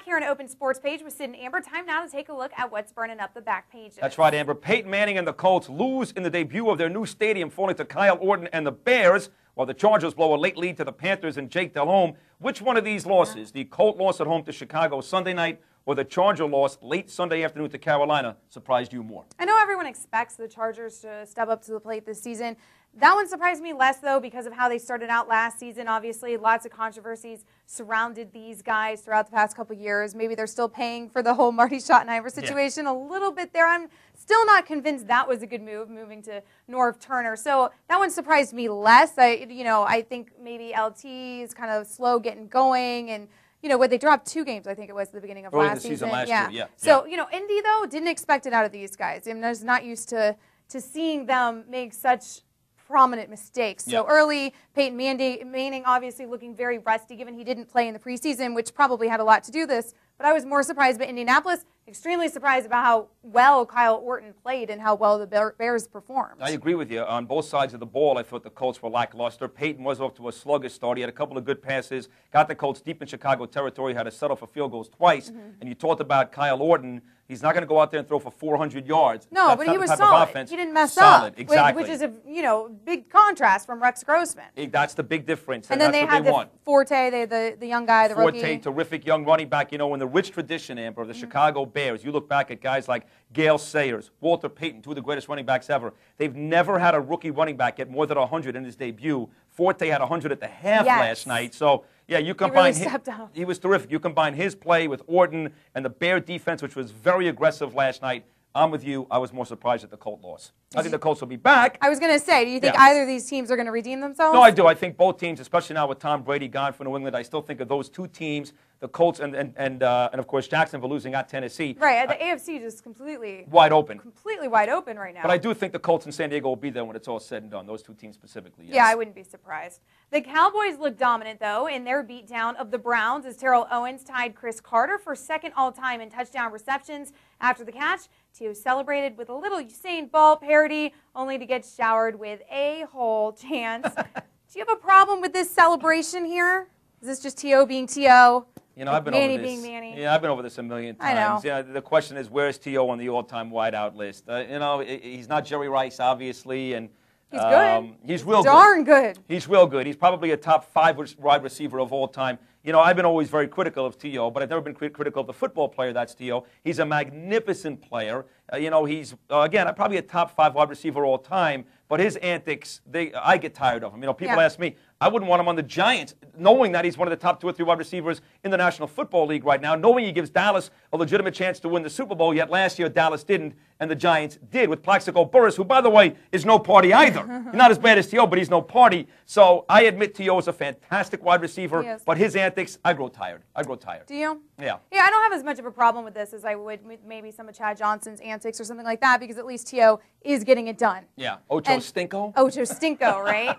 back here on Open Sports Page with Sid and Amber. Time now to take a look at what's burning up the back pages. That's right, Amber. Peyton Manning and the Colts lose in the debut of their new stadium, falling to Kyle Orton and the Bears, while the Chargers blow a late lead to the Panthers and Jake Delhomme. Which one of these losses, the Colt loss at home to Chicago Sunday night or the Charger loss late Sunday afternoon to Carolina, surprised you more? I know everyone expects the Chargers to step up to the plate this season. That one surprised me less, though, because of how they started out last season. Obviously, lots of controversies surrounded these guys throughout the past couple of years. Maybe they're still paying for the whole Marty Schottenheimer situation a little bit there. I'm still not convinced that was a good move, moving to Norv Turner. So that one surprised me less. I think maybe LT is kind of slow getting going, and where they dropped 2 games, I think it was at the beginning of last season. Last year. So, Indy, though, didn't expect it out of these guys. I was not used to seeing them make such prominent mistakes. So early, Peyton Manning obviously looking very rusty, given he didn't play in the preseason, which probably had a lot to do with this. But I was more surprised by Indianapolis, extremely surprised about how well Kyle Orton played and how well the Bears performed. I agree with you. On both sides of the ball, I thought the Colts were lackluster. Peyton was off to a sluggish start. He had a couple of good passes, got the Colts deep in Chicago territory, had to settle for field goals twice. And you talked about Kyle Orton. He's not going to go out there and throw for 400 yards. No, but he was solid. He didn't mess up. Exactly. Which is a big contrast from Rex Grossman. That's the big difference. And then they had Forte, the young guy, the rookie. Forte, terrific young running back. In the rich tradition, Amber, of the Chicago Bears, you look back at guys like Gale Sayers, Walter Payton, 2 of the greatest running backs ever. They've never had a rookie running back get more than 100 in his debut. Forte had 100 at the half last night. So, yeah, you combine he was terrific. You combine his play with Orton and the Bear defense, which was very aggressive last night. I'm with you. I was more surprised at the Colt loss. I think the Colts will be back. I was going to say, do you think either of these teams are going to redeem themselves? No, I do. I think both teams, especially now with Tom Brady gone from New England, I still think of those 2 teams, the Colts and of course Jacksonville losing at Tennessee. Right, the AFC just completely wide open. Completely wide open right now. But I do think the Colts and San Diego will be there when it's all said and done. Those 2 teams specifically. Yes. Yeah, I wouldn't be surprised. The Cowboys look dominant though in their beatdown of the Browns as Terrell Owens tied Chris Carter for 2nd all-time in touchdown receptions after the catch. T.O. celebrated with a little Usain Bolt parody, only to get showered with a whole chance. Do you have a problem with this celebration here? Is this just T.O. being T.O.? I've been Manny over this. being Manny. Yeah, I've been over this a million times. I know. Yeah, the question is, where's T.O. on the all-time wideout list? He's not Jerry Rice, obviously, and he's good. He's real darn good. He's real good. He's probably a top 5 wide receiver of all time. I've been always very critical of T.O., but I've never been critical of the football player that's T.O. He's a magnificent player. He's, again, probably a top 5 wide receiver all time, but his antics, I get tired of him. People ask me, I wouldn't want him on the Giants, knowing that he's one of the top 2 or 3 wide receivers in the National Football League right now, knowing he gives Dallas a legitimate chance to win the Super Bowl, yet last year Dallas didn't, and the Giants did, with Plaxico Burress, who, by the way, is no party either. He's not as bad as T.O., but he's no party. So I admit T.O. is a fantastic wide receiver, but his antics, I grow tired. Do you? Yeah. Yeah, I don't have as much of a problem with this as I would with maybe some of Chad Johnson's antics or something like that, because at least T.O. is getting it done. Yeah. Ocho Stinko, right?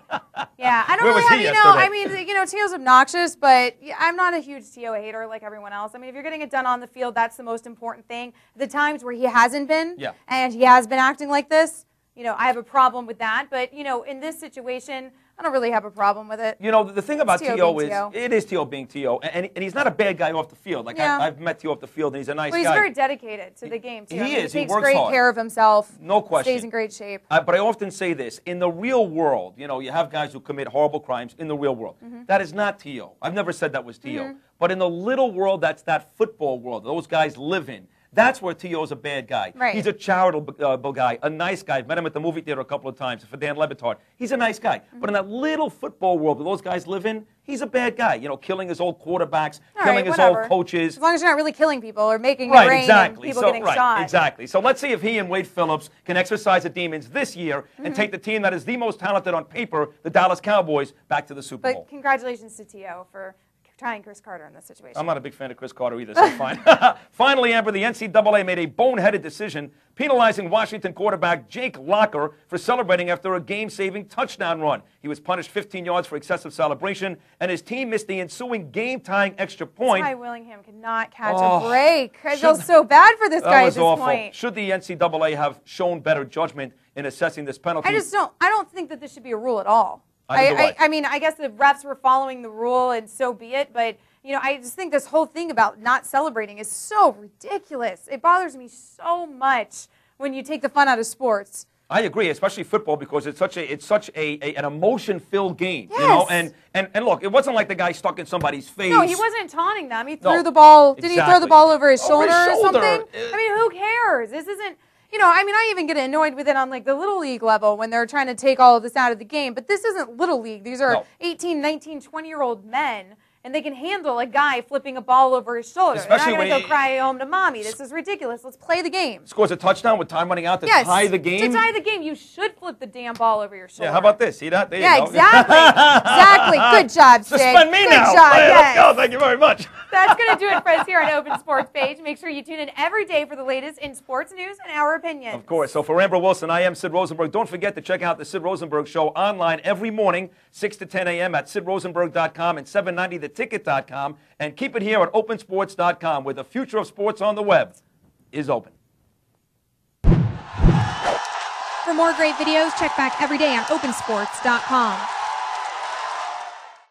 Yeah. I don't Where really have, T.O.'s obnoxious, but I'm not a huge T.O. hater like everyone else. If you're getting it done on the field, that's the most important thing. The times where he hasn't been, and he has been acting like this, I have a problem with that. But, in this situation, I don't really have a problem with it. The thing about T.O. is, it is T.O. being T.O., and he's not a bad guy off the field. I've met T.O. off the field, and he's a nice guy. He's very dedicated to the game, too. He is. He takes works great hard. care of himself. No question. Stays in great shape. But I often say this. In the real world, you have guys who commit horrible crimes in the real world. That is not T.O. I've never said that was T.O. But in the little world, that's that football world those guys live in. That's where T.O. is a bad guy. Right. He's a charitable guy, a nice guy. I've met him at the movie theater a couple of times for Dan Le Batard. He's a nice guy. But in that little football world that those guys live in, he's a bad guy. Killing his old quarterbacks, killing his old coaches. As long as you're not really killing people or making it rain and people getting shot. Exactly. So let's see if he and Wade Phillips can exercise the demons this year and take the team that is the most talented on paper, the Dallas Cowboys, back to the Super Bowl. But congratulations to T.O. for trying Chris Carter in this situation. I'm not a big fan of Chris Carter either, so fine. Finally, Amber, the NCAA made a boneheaded decision penalizing Washington quarterback Jake Locker for celebrating after a game-saving touchdown run. He was punished 15 yards for excessive celebration, and his team missed the ensuing game-tying extra point. Ty Willingham could not catch a break. I feel so bad for this guy at this point. Should the NCAA have shown better judgment in assessing this penalty? I don't think that this should be a rule at all. I mean, I guess the refs were following the rule, and so be it. But, I just think this whole thing about not celebrating is so ridiculous. It bothers me so much when you take the fun out of sports. I agree, especially football, because it's such an emotion-filled game. Yes. And look, it wasn't like the guy stuck in somebody's face. No, he wasn't taunting them. He threw the ball. Exactly. Did he throw the ball over his shoulder or something? I mean, who cares? This isn't. I even get annoyed with it on like the Little League level when they're trying to take all of this out of the game. But this isn't Little League. These are 18, 19, 20-year-old men. And they can handle a guy flipping a ball over his shoulder. Especially They're not going to go cry home to mommy. This is ridiculous. Let's play the game. Scores a touchdown with time running out to tie the game. To tie the game, you should flip the damn ball over your shoulder. Yeah, how about this? See that? There you go. Exactly. Exactly. Good job, Sid. Suspend me now. Good job. Let's go. Thank you very much. That's going to do it for us here on Open Sports Page. Make sure you tune in every day for the latest in sports news and our opinions. Of course. So for Amber Wilson, I am Sid Rosenberg. Don't forget to check out the Sid Rosenberg Show online every morning, 6 to 10 a.m. at sidrosenberg.com and 790theticket.com. And keep it here at opensports.com, where the future of sports on the web is open. For more great videos, check back every day on opensports.com.